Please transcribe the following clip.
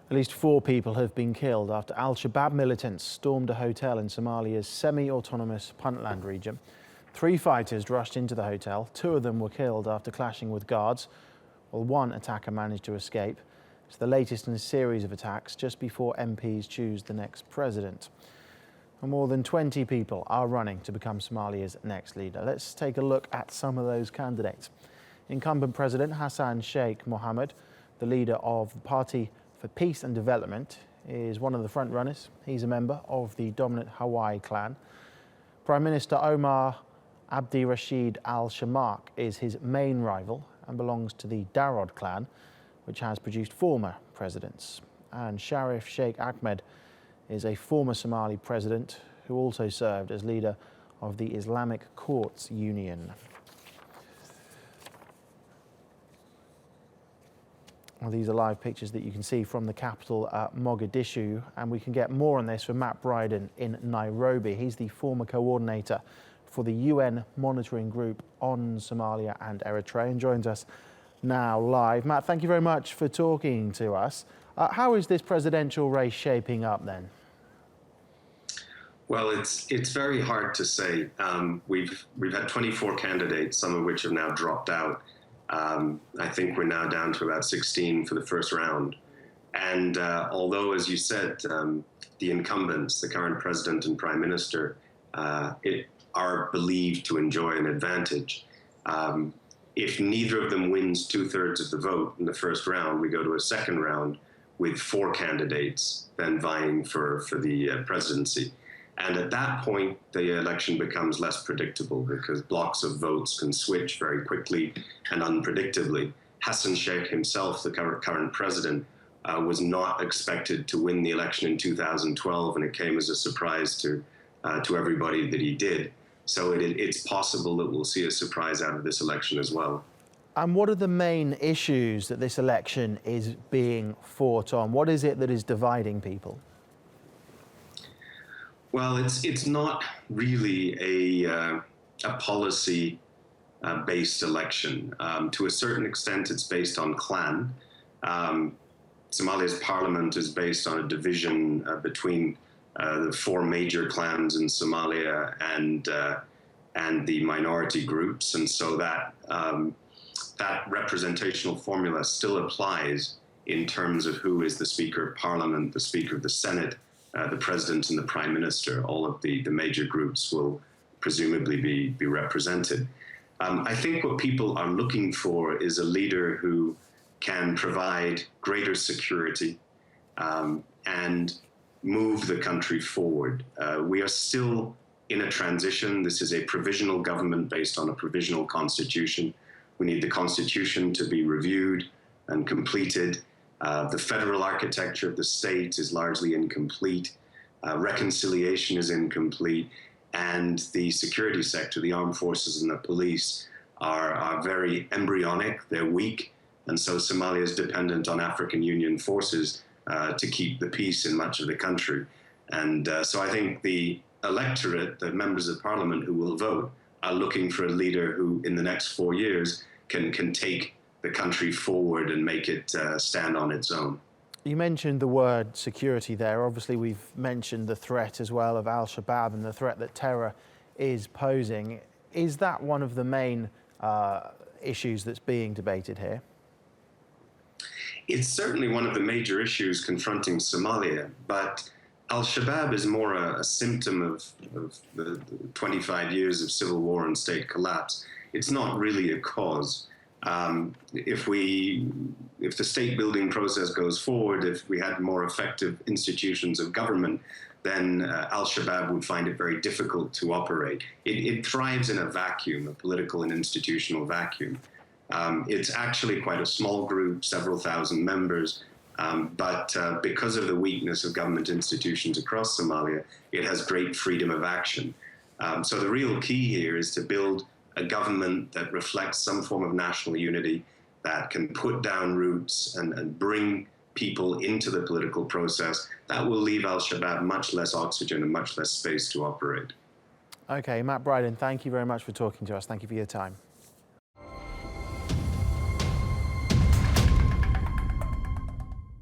At least 4 people have been killed after Al-Shabab militants stormed a hotel in Somalia's semi-autonomous Puntland region. 3 fighters rushed into the hotel. 2 of them were killed after clashing with guards, while 1 attacker managed to escape. It's the latest in a series of attacks just before MPs choose the next president. And more than 20 people are running to become Somalia's next leader. Let's take a look at some of those candidates. Incumbent President Hassan Sheikh Mohamud, the leader of the Party for Peace and Development, is one of the front runners. He's a member of the dominant Hawaii clan. Prime Minister Omar Abdirashid Al-Shabab is his main rival and belongs to the Darod clan, which has produced former presidents. And Sharif Sheikh Ahmed is a former Somali president who also served as leader of the Islamic Courts Union. Well, these are live pictures that you can see from the capital, Mogadishu, and we can get more on this from Matt Bryden in Nairobi. He's the former coordinator for the UN monitoring group on Somalia and Eritrea and joins us now live. Matt, thank you very much for talking to us. How is this presidential race shaping up then? Well, it's very hard to say. We've had 24 candidates, some of which have now dropped out. I think we're now down to about 16 for the first round. And although, as you said, the incumbents, the current president and prime minister, are believed to enjoy an advantage, if neither of them wins 2/3 of the vote in the first round, we go to a second round with 4 candidates then vying for the presidency. And at that point, the election becomes less predictable because blocks of votes can switch very quickly and unpredictably. Hassan Sheikh himself, the current president, was not expected to win the election in 2012, and it came as a surprise to everybody that he did. So it's possible that we'll see a surprise out of this election as well. And what are the main issues that this election is being fought on? What is it that is dividing people? Well, it's not really a policy-based election. To a certain extent, it's based on clan. Somalia's parliament is based on a division between the 4 major clans in Somalia and the minority groups, and so that representational formula still applies in terms of who is the Speaker of Parliament, the Speaker of the Senate, the President and the Prime Minister. All of the major groups will presumably be represented. I think what people are looking for is a leader who can provide greater security and move the country forward. We are still in a transition. This is a provisional government based on a provisional constitution. We need the constitution to be reviewed and completed. The federal architecture of the state is largely incomplete. Reconciliation is incomplete. And the security sector, the armed forces and the police are very embryonic, they're weak. And so Somalia is dependent on African Union forces to keep the peace in much of the country. And so I think the electorate, the members of parliament who will vote, are looking for a leader who in the next 4 years can take the country forward and make it stand on its own. You mentioned the word security there. Obviously, we've mentioned the threat as well of Al-Shabab and the threat that terror is posing. Is that one of the main issues that's being debated here? It's certainly one of the major issues confronting Somalia, but Al-Shabab is more a symptom of the 25 years of civil war and state collapse. It's not really a cause. If the state building process goes forward, if we had more effective institutions of government, then Al-Shabab would find it very difficult to operate. It thrives in a vacuum, a political and institutional vacuum. It's actually quite a small group, several thousand members, but because of the weakness of government institutions across Somalia, it has great freedom of action. So the real key here is to build a government that reflects some form of national unity, that can put down roots and bring people into the political process. That will leave Al-Shabab much less oxygen and much less space to operate. Okay, Matt Bryden, thank you very much for talking to us. Thank you for your time.